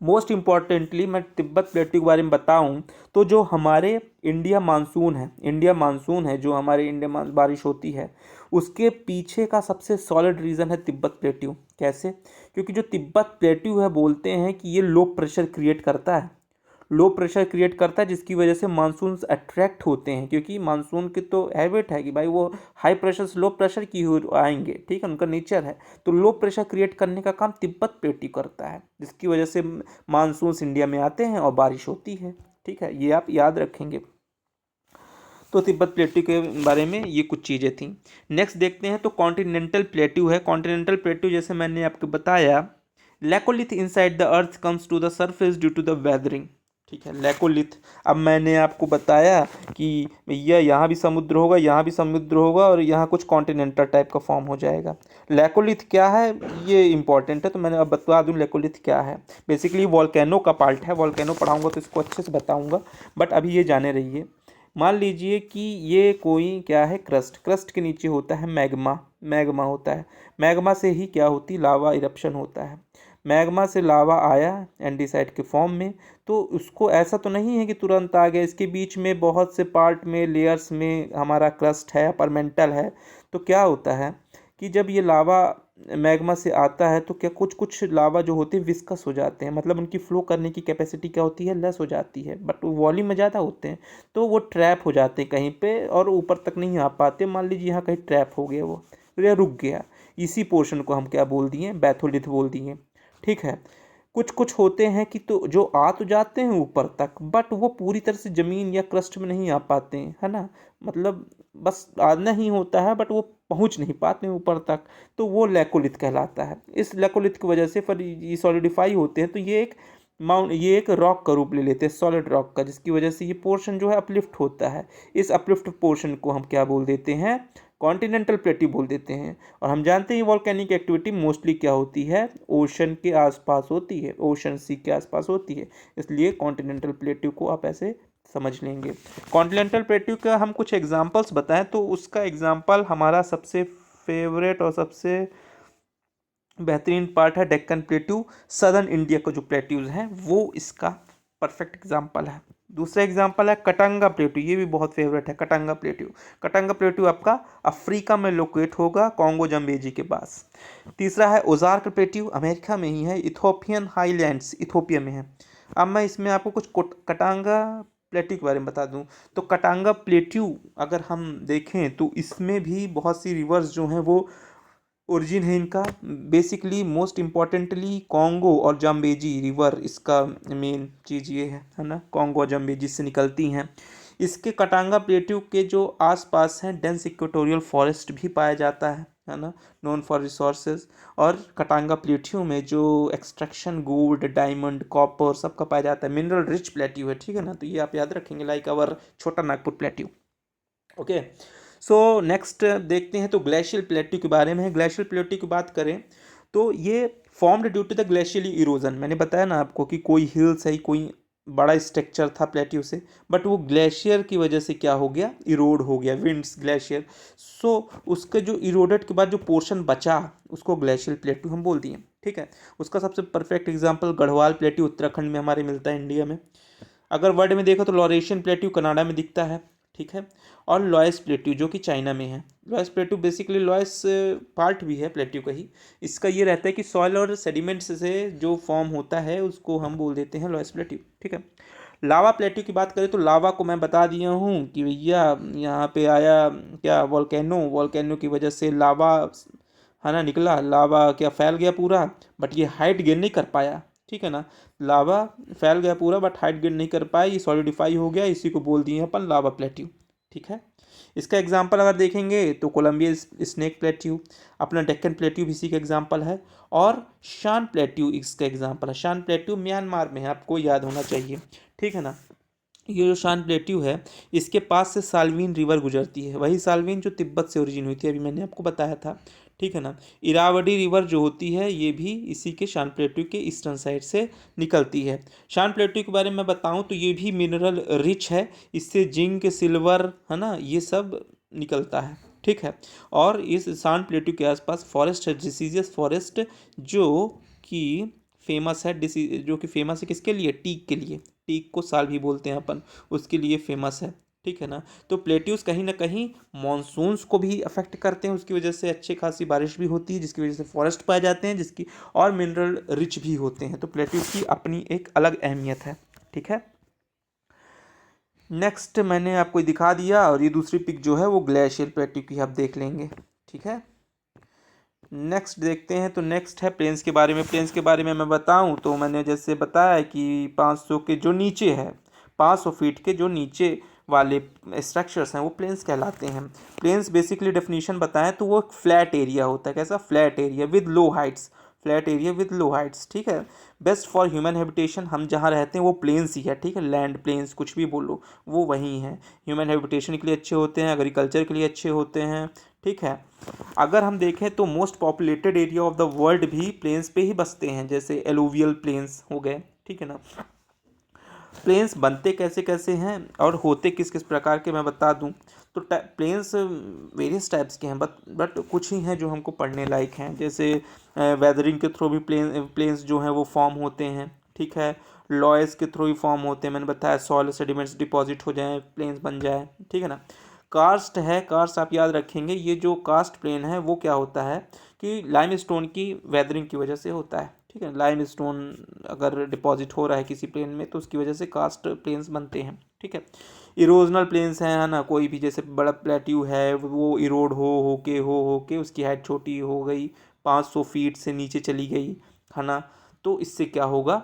मोस्ट इम्पॉर्टेंटली मैं तिब्बत प्लेट्यू के बारे में बताऊं तो जो हमारे इंडिया मानसून है, इंडिया मानसून है जो हमारे इंडिया बारिश होती है, उसके पीछे का सबसे सॉलिड रीज़न है तिब्बत प्लेट्यू। कैसे, क्योंकि जो तिब्बत प्लेट्यू है बोलते हैं कि ये लो प्रेशर क्रिएट करता है, लो प्रेशर क्रिएट करता है, जिसकी वजह से मानसून अट्रैक्ट होते हैं, क्योंकि मानसून की तो हैबिट है कि भाई वो हाई प्रेशर से लो प्रेशर की आएंगे। ठीक है, उनका नेचर है, तो लो प्रेशर क्रिएट करने का काम तिब्बत प्लेट्यू करता है, जिसकी वजह से मानसून इंडिया में आते हैं और बारिश होती है। ठीक है, ये आप याद रखेंगे। तो तिब्बत प्लेट्यू के बारे में ये कुछ चीज़ें थी। नेक्स्ट देखते हैं तो कॉन्टिनेंटल प्लेट्यू है। कॉन्टिनेंटल प्लेट्यू जैसे मैंने आपको बताया, laccolith inside the earth comes to the surface due to the weathering. ठीक है। लैकोलिथ, अब मैंने आपको बताया कि भैया यहाँ भी समुद्र होगा, यहाँ भी समुद्र होगा, और यहाँ कुछ कॉन्टिनेंटल टाइप का फॉर्म हो जाएगा। लैकोलिथ क्या है, ये इंपॉर्टेंट है, तो मैंने अब बता दूँ लैकोलिथ क्या है। बेसिकली वॉल्केनो का पार्ट है, वॉल्केनो पढ़ाऊंगा तो इसको अच्छे से बताऊंगा, बट अभी ये जाने रहिए। मान लीजिए कि ये कोई क्या है, क्रस्ट, क्रस्ट के नीचे होता है मैग्मा, मैग्मा होता है। मैग्मा से ही क्या होती, लावा इरप्शन होता है। मैग्मा से लावा आया एंडीसाइट के फॉर्म में, तो उसको ऐसा तो नहीं है कि तुरंत आ गया, इसके बीच में बहुत से पार्ट में, लेयर्स में हमारा क्रस्ट है, परमेंटल है। तो क्या होता है कि जब ये लावा मैग्मा से आता है तो क्या कुछ कुछ लावा जो होते हैं विस्कस हो जाते हैं, मतलब उनकी फ्लो करने की कैपेसिटी क्या होती है, लेस हो जाती है, बट वॉल्यूम में ज़्यादा होते हैं। तो वो ट्रैप हो जाते हैं कहीं पे और ऊपर तक नहीं आ पाते। मान लीजिए यहाँ कहीं ट्रैप हो गया वो, या रुक गया, इसी पोर्शन को हम क्या बोल दिए, बैथोलिथ बोल दिए। ठीक है। कुछ कुछ होते हैं कि तो जो आ तो जाते हैं ऊपर तक, बट वो पूरी तरह से ज़मीन या क्रस्ट में नहीं आ पाते हैं, है ना, मतलब बस आना ही होता है, बट वो पहुंच नहीं पाते हैं ऊपर तक। तो वो लैकोलिथ कहलाता है। इस लैकोलिथ की वजह से फिर ये सॉलिडिफाई होते हैं, तो ये एक रॉक का रूप ले लेते हैं, सॉलिड रॉक का, जिसकी वजह से ये पोर्शन जो है अपलिफ्ट होता है। इस अपलिफ्ट पोर्शन को हम क्या बोल देते हैं, कॉन्टिनेंटल प्लेट्यू बोल देते हैं। और हम जानते हैं वॉल्केनिक एक्टिविटी मोस्टली क्या होती है, ओशन के आसपास होती है, ओशन सी के आसपास होती है, इसलिए कॉन्टिनेंटल प्लेट्यू को आप ऐसे समझ लेंगे। कॉन्टिनेंटल प्लेट्यू का हम कुछ एग्जांपल्स बताएं तो उसका एग्जांपल हमारा सबसे फेवरेट और सबसे बेहतरीन पार्ट है डेक्कन प्लेट्यू। सदर्न इंडिया का जो प्लेट्यूज हैं वो इसका परफेक्ट एग्जांपल है। दूसरा एग्जांपल है कटंगा प्लेट्यू, ये भी बहुत फेवरेट है कटंगा प्लेट्यू। कटंगा प्लेट्यू आपका अफ्रीका में लोकेट होगा, कॉन्गो जम्बेजी के पास। तीसरा है ओजार्क प्लेट्यू, अमेरिका में ही है, इथोपियन हाईलैंड्स इथोपिया में है। अब मैं इसमें आपको कुछ कटांगा प्लेट्यू के बारे में बता दूं, तो कटांगा प्लेट्यू अगर हम देखें तो इसमें भी बहुत सी रिवर्स जो हैं वो ओरिजिन है इनका। बेसिकली मोस्ट इम्पॉर्टेंटली कॉन्गो और जाम्बेजी रिवर इसका मेन चीज़ ये है ना, कॉन्गो और जाम्बेजी से निकलती हैं। इसके कटांगा प्लेट्यू के जो आसपास हैं डेंस इक्वेटोरियल फॉरेस्ट भी पाया जाता है ना, नोन फॉर रिसोर्सेज। और कटांगा प्लेट्यू में जो एक्सट्रैक्शन गोल्ड, डायमंड, कॉपर सबका पाया जाता है, मिनरल रिच प्लेट्यू है, ठीक है ना, तो ये आप याद रखेंगे, लाइक अवर छोटा Nagpur plateau. Okay, so next देखते हैं तो ग्लेशियल प्लेट्यू के बारे में है। ग्लेशियल प्लेट्यू की बात करें तो ये formed due to the glacially erosion. मैंने बताया ना आपको कि कोई हिल्स है, कोई बड़ा स्ट्रक्चर था प्लेट्यू से, बट वो ग्लेशियर की वजह से क्या हो गया, इरोड हो गया, विंड्स ग्लेशियर। सो उसके जो इरोडेड के बाद जो पोर्शन बचा उसको ग्लेशियल प्लेट्यू हम बोल दिए। ठीक है। उसका सबसे perfect example Garhwal plateau Uttarakhand में हमारे मिलता है, इंडिया में। अगर वर्ल्ड में देखो तो लॉरेशियन प्लेट्यू कनाडा में दिखता है, ठीक है। और लॉयस प्लेट्यू जो कि चाइना में है। लॉयस प्लेट्यू बेसिकली लॉयस पार्ट भी है प्लेट्यू का ही। इसका ये रहता है कि सॉइल और सेडिमेंट्स से जो फॉर्म होता है उसको हम बोल देते हैं लॉयस प्लेट्यू, ठीक है। लावा प्लेट्यू की बात करें तो लावा को मैं बता दिया हूँ कि भैया यहाँ पे आया क्या, वॉल्केनो, वॉल्केनो की वजह से लावा है ना निकला, लावा क्या फैल गया पूरा, बट ये हाइट गेन नहीं कर पाया, ठीक है ना। लावा फैल गया पूरा बट हाइट गेन नहीं कर पाया, ये सॉलिडिफाई हो गया, इसी को बोल दिए अपन लावा प्लेट्यू, ठीक है। इसका एग्जाम्पल अगर देखेंगे तो कोलंबिया स्नेक प्लेट्यू, अपना डेक्कन प्लेट्यू भी इसी का एग्जाम्पल है, और शान प्लेट्यू इसका एग्जाम्पल है। शान प्लेट्यू म्यांमार में है, आपको याद होना चाहिए, ठीक है ना। ये जो शान प्लेट्यू है इसके पास से साल्वीन रिवर गुजरती है, वही साल्वीन जो तिब्बत से ओरिजिन हुई थी, अभी मैंने आपको बताया था, ठीक है ना। इरावडी रिवर जो होती है ये भी इसी के शान प्लेट्यू के ईस्टर्न साइड से निकलती है। शान प्लेट्यू के बारे में बताऊं तो ये भी मिनरल रिच है, इससे जिंक, सिल्वर है ना, ये सब निकलता है, ठीक है। और इस शान प्लेट्यू के आसपास फॉरेस्ट है, डिसीजियस फॉरेस्ट, जो कि फेमस है, जो कि फेमस है किसके लिए, टीक के लिए। टीक को साल भी बोलते हैं अपन, उसके लिए फेमस है, ठीक है ना। तो प्लेट्यूज कहीं ना कहीं मॉनसून्स को भी अफेक्ट करते हैं, उसकी वजह से अच्छी खासी बारिश भी होती है, जिसकी वजह से फॉरेस्ट पाए जाते हैं, जिसकी और मिनरल रिच भी होते हैं। तो प्लेट्यूज की अपनी एक अलग अहमियत है, ठीक है। नेक्स्ट मैंने आपको दिखा दिया, और ये दूसरी पिक जो है वो ग्लेशियर प्लेट्यू की आप देख लेंगे, ठीक है। नेक्स्ट देखते हैं तो नेक्स्ट है प्लेन्स के बारे में। प्लेन्स के बारे में मैं बताऊं तो मैंने जैसे बताया कि 500 के जो नीचे है, 500 फीट के जो नीचे वाले स्ट्रक्चर्स हैं वो प्लेन्स कहलाते हैं। प्लेन्स बेसिकली डेफिनेशन बताएं तो वो एक फ्लैट एरिया होता है, कैसा, flat area with low Heights, flat area with low Heights, ठीक है। बेस्ट फॉर ह्यूमन हैबिटेशन, हम जहाँ रहते हैं वो प्लेन्स ही है, ठीक है, लैंड प्लेन्स कुछ भी बोलो वो वहीं है। ह्यूमन हैबिटेशन के लिए अच्छे होते हैं, एग्रीकल्चर के लिए अच्छे होते हैं, ठीक है। अगर हम देखें तो most populated area of the world भी प्लेन्स पे ही बसते हैं, जैसे एलुवियल प्लेन्स हो गए, ठीक है ना। प्लेन्स बनते कैसे कैसे हैं और होते किस किस प्रकार के मैं बता दूं। तो प्लेन्स वेरियस टाइप्स के हैं, बट कुछ ही हैं जो हमको पढ़ने लायक हैं। जैसे वेदरिंग के थ्रू भी प्लेन्स जो हैं वो फॉर्म होते हैं, ठीक है। लॉयस के थ्रू ही फॉर्म होते हैं, मैंने बताया सॉइल सेडिमेंट्स डिपॉजिट हो जाए प्लेन्स बन जाए, ठीक है ना। कार्स्ट है, कार्स्ट आप याद रखेंगे, ये जो कास्ट प्लेन है वो क्या होता है कि लाइमस्टोन की वेदरिंग की वजह से होता है, ठीक है। लाइमस्टोन अगर डिपॉजिट हो रहा है किसी प्लेन में तो उसकी वजह से कास्ट प्लेन्स बनते हैं, ठीक है। इरोजनल प्लेन्स हैं, है ना, कोई भी जैसे बड़ा प्लेट्यू है वो इरोड हो के उसकी हाइट छोटी हो गई, 500 फीट से नीचे चली गई, है ना, तो इससे क्या होगा,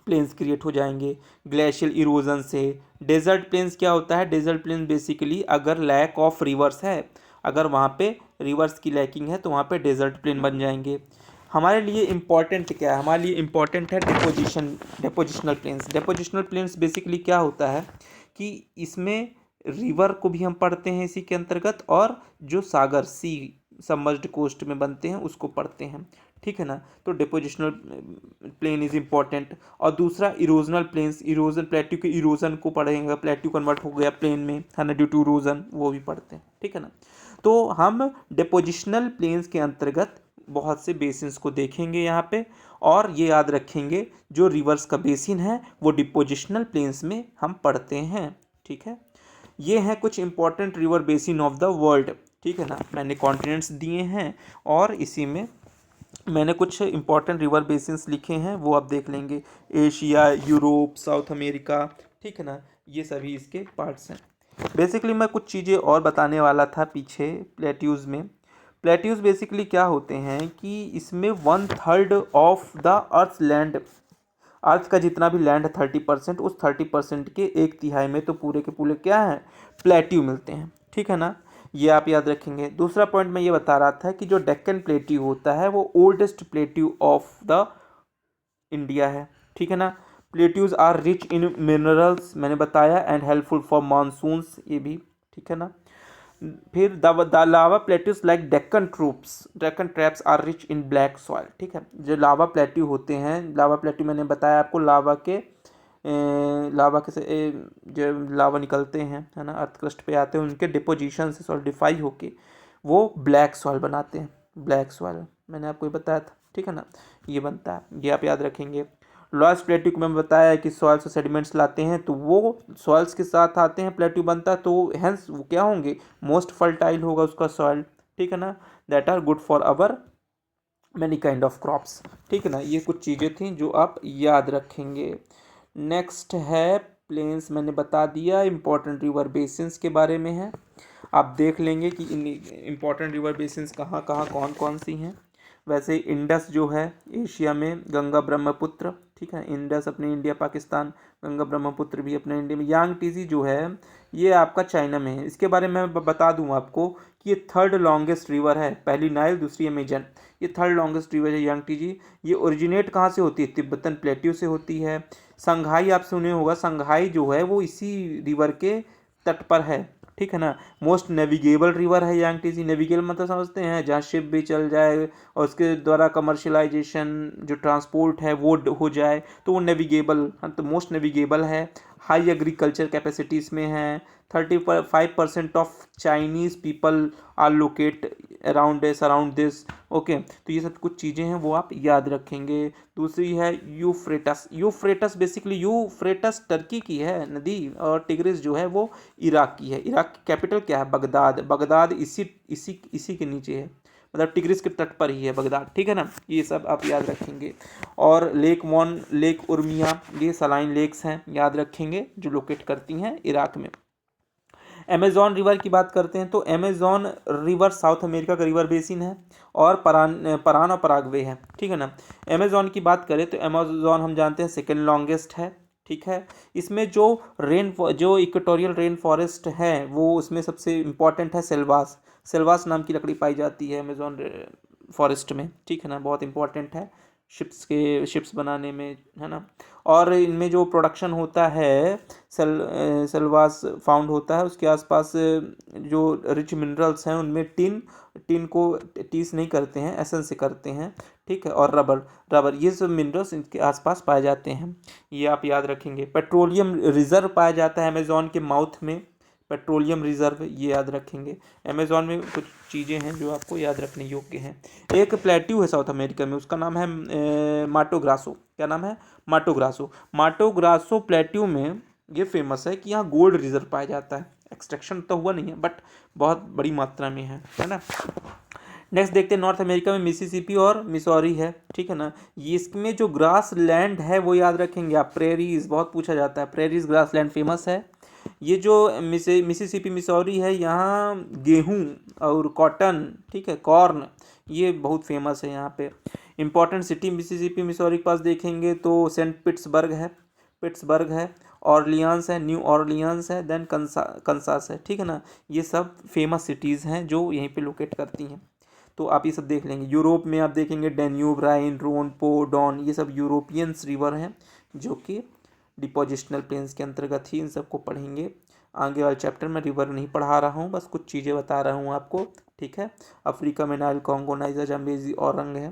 प्लेन्स क्रिएट हो जाएंगे ग्लेशियल इरोजन से। डेजर्ट प्लेन्स क्या होता है, डेजर्ट प्लेन बेसिकली अगर लैक ऑफ रिवर्स है, अगर वहाँ पे रिवर्स की लैकिंग है तो वहाँ पे डेजर्ट प्लेन बन जाएंगे। हमारे लिए इम्पॉर्टेंट क्या है, हमारे लिए इम्पॉर्टेंट है depositional plains. Depositional plains basically क्या होता है कि इसमें रिवर को भी हम पढ़ते हैं इसी के अंतर्गत, और जो सागर सी सबमर्ज्ड कोस्ट में बनते हैं उसको पढ़ते हैं, ठीक है ना। तो डिपोजिशनल प्लेन इज इम्पॉर्टेंट। और दूसरा इरोजनल प्लेन्स, इरोजन प्लेट्यू के इरोजन को पढ़ेंगे, प्लेट्यू कन्वर्ट हो गया प्लेन में, है ना, ड्यू टू इरोजन, वो भी पढ़ते हैं, ठीक है ना। तो हम डिपोजिशनल प्लेन्स के अंतर्गत बहुत से बेसिन्स को देखेंगे यहाँ पे, और ये याद रखेंगे जो रिवर्स का बेसिन है वो डिपोजिशनल प्लेन्स में हम पढ़ते हैं, ठीक है। ये हैं कुछ important river basin of the world, ठीक है ना। मैंने कॉन्टिनेंट्स दिए हैं और इसी में मैंने कुछ इंपॉर्टेंट रिवर बेसिन्स लिखे हैं, वो आप देख लेंगे। एशिया, यूरोप, साउथ अमेरिका, ठीक है ना, ये सभी इसके पार्ट्स हैं। बेसिकली मैं कुछ चीज़ें और बताने वाला था पीछे प्लेट्यूज़ में। प्लेट्यूज़ बेसिकली क्या होते हैं कि इसमें 1/3 ऑफ द अर्थ लैंड, अर्थ का जितना भी लैंड है 30%, उस 30% के 1/3 में तो पूरे के पूरे क्या हैं, प्लेट्यू मिलते हैं, ठीक है ना। ये आप याद रखेंगे। दूसरा पॉइंट मैं ये बता रहा था कि जो डेक्कन प्लेट्यू होता है वो oldest plateau of the India है, ठीक है ना। Plateaus are rich in minerals, मैंने बताया, एंड हेल्पफुल फॉर मानसून्स, ये भी, ठीक है ना। फिर the lava plateaus like Deccan traps are rich in black soil, ठीक है। जो लावा प्लेट्यू होते हैं, लावा प्लेट्यू मैंने बताया आपको, लावा के से जो लावा निकलते हैं, है ना, अर्थ क्रस्ट पे आते हैं, उनके डिपोजिशन से सॉलिडिफाई होके वो ब्लैक सॉइल बनाते हैं। ब्लैक सॉइल मैंने आपको ये बताया था, ठीक है ना, ये बनता है, ये आप याद रखेंगे। लॉयस प्लेट्यू को मैंने बताया है कि सॉइल से सेडिमेंट्स लाते हैं तो वो सॉइल्स के साथ आते हैं, प्लेट्यू बनता है, तो हैंस वो क्या होंगे, मोस्ट फर्टाइल होगा उसका सॉइल, ठीक है ना, that are good for our many kind of crops, ठीक है ना। ये कुछ चीज़ें थी जो आप याद रखेंगे। नेक्स्ट है प्लेन्स, मैंने बता दिया। इंपॉर्टेंट रिवर बेसिन्स के बारे में है, आप देख लेंगे कि इन इंपॉर्टेंट रिवर बेसिन्स कहाँ कहाँ कौन कौन सी हैं। वैसे इंडस जो है एशिया में, गंगा ब्रह्मपुत्र, ठीक है, इंडस अपने इंडिया पाकिस्तान, गंगा ब्रह्मपुत्र भी अपने इंडिया में। यांगटीजी जो है ये आपका चाइना में है। इसके बारे में मैं बता दूं आपको कि ये 3rd लॉन्गेस्ट रिवर है, पहली नाइल दूसरी अमेजन, ये 3rd लॉन्गेस्ट रिवर है यांगटीजी। ये ओरिजिनेट कहाँ से होती है, तिब्बतन प्लेट्यू से होती है। संघाई आप सुने होगा, संघाई जो है वो इसी रिवर के तट पर है, ठीक है ना। मोस्ट नेविगेबल रिवर है यांगटीजी। नेविगेबल मतलब समझते हैं, जहाँ शिप भी चल जाए और उसके द्वारा कमर्शलाइजेशन जो ट्रांसपोर्ट है वो हो जाए तो वो नेविगेबल, तो मोस्ट नेविगेबल है। हाई एग्रीकल्चर कैपेसिटीज़ में है। 35% of Chinese people are locate around this, okay. तो ये सब कुछ चीज़ें हैं वो आप याद रखेंगे। दूसरी है Euphrates. Euphrates basically, Euphrates Turkey की है नदी, और टिग्रिस जो है वो इराक की है। इराक की कैपिटल क्या है, बगदाद। बगदाद इसी के नीचे है, मतलब टिग्रिस के तट पर ही है बगदाद, ठीक है ना। ये सब आप याद रखेंगे। और लेक वॉन, लेक उर्मिया, ये सलाइन लेक्स हैं, याद रखेंगे, जो लोकेट करती हैं इराक में। अमेज़ॉन रिवर की बात करते हैं तो अमेज़ॉन रिवर साउथ अमेरिका का रिवर बेसिन है, और परान और पराग्वे है, ठीक है ना। अमेज़ॉन की बात करें तो अमेज़ॉन हम जानते हैं 2nd लॉन्गेस्ट है, ठीक है। इसमें जो इक्वेटोरियल रेन फॉरेस्ट है वो उसमें सबसे इम्पॉर्टेंट है सेल्वास। सेल्वास नाम की लकड़ी पाई जाती है अमेज़ॉन फॉरेस्ट में, ठीक है ना, बहुत इंपॉर्टेंट है शिप्स बनाने में, है ना। और इनमें जो प्रोडक्शन होता है सेल्वास फाउंड होता है, उसके आसपास जो रिच मिनरल्स हैं उनमें टिन को टीस नहीं करते हैं, एसेंस से करते हैं, ठीक है। और रबर ये सब मिनरल्स इनके आसपास पाए जाते हैं, ये आप याद रखेंगे। पेट्रोलियम रिजर्व पाया जाता है अमेज़ॉन के माउथ में, पेट्रोलियम रिजर्व ये याद रखेंगे। अमेज़ॉन में कुछ चीज़ें हैं जो आपको याद रखने योग्य हैं। एक प्लेट्यू है साउथ अमेरिका में, उसका नाम है माटो ग्रासो। क्या नाम है? माटो ग्रासो। माटो ग्रासो प्लेट्यू में ये फेमस है कि यहाँ गोल्ड रिजर्व पाया जाता है। एक्सट्रैक्शन तो हुआ नहीं है बट बहुत बड़ी मात्रा में है ना। नेक्स्ट देखते हैं, नॉर्थ अमेरिका में मिसिसिपी और मिसौरी है, ठीक है ना। ये इसमें जो ग्रास लैंड है वो याद रखेंगे आप, प्रेरीज बहुत पूछा जाता है, प्रेरीज ग्रास लैंड फेमस है। ये जो मिसिसिपी मिसौरी है, यहाँ गेहूँ और कॉटन, ठीक है, कॉर्न, ये बहुत फेमस है यहाँ पे। इंपॉर्टेंट सिटी मिसिसिपी मिसौरी के पास देखेंगे तो सेंट पिट्सबर्ग है, ऑर्लियंस है, न्यू ऑर्लियंस है, देन कंसास है, ठीक है ना। ये सब फेमस सिटीज़ हैं जो यहीं पे लोकेट करती हैं, तो आप ये सब देख लेंगे। यूरोप में आप देखेंगे डेन्यूब, राइन, रोन, पो, डॉन, ये सब यूरोपियंस रिवर हैं जो कि डिपोजिशनल प्लेन्स के अंतर्गत ही इन सबको पढ़ेंगे। आगे वाले चैप्टर में रिवर नहीं पढ़ा रहा हूँ, बस कुछ चीज़ें बता रहा हूँ आपको, ठीक है। अफ्रीका में Nile, Congo, niger, Zambezi, Orang है,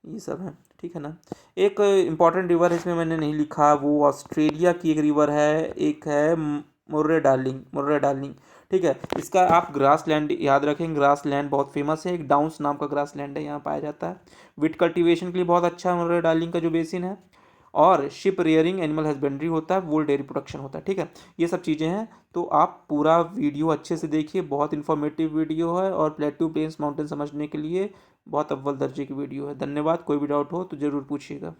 ये सब है, ठीक है ना। एक इम्पॉर्टेंट रिवर है, इसमें मैंने नहीं लिखा, वो ऑस्ट्रेलिया की एक रिवर है, एक है मुर्रे डार्लिंग, ठीक है। इसका आप ग्रास लैंड याद रखें, ग्रास लैंड बहुत फेमस है, एक डाउन्स नाम का ग्रास लैंड है, यहाँ पाया जाता है। विट कल्टीवेशन के लिए बहुत अच्छा है मुर्रे डार्लिंग का जो बेसिन है, और शिप रेयरिंग, एनिमल हस्बेंड्री होता है, वूल डेयरी प्रोडक्शन होता है, ठीक है। ये सब चीज़ें हैं, तो आप पूरा वीडियो अच्छे से देखिए, बहुत इन्फॉर्मेटिव वीडियो है, और प्लेट्यू प्लेन्स माउंटेन समझने के लिए बहुत अव्वल दर्जे की वीडियो है। धन्यवाद। कोई भी डाउट हो तो ज़रूर पूछिएगा।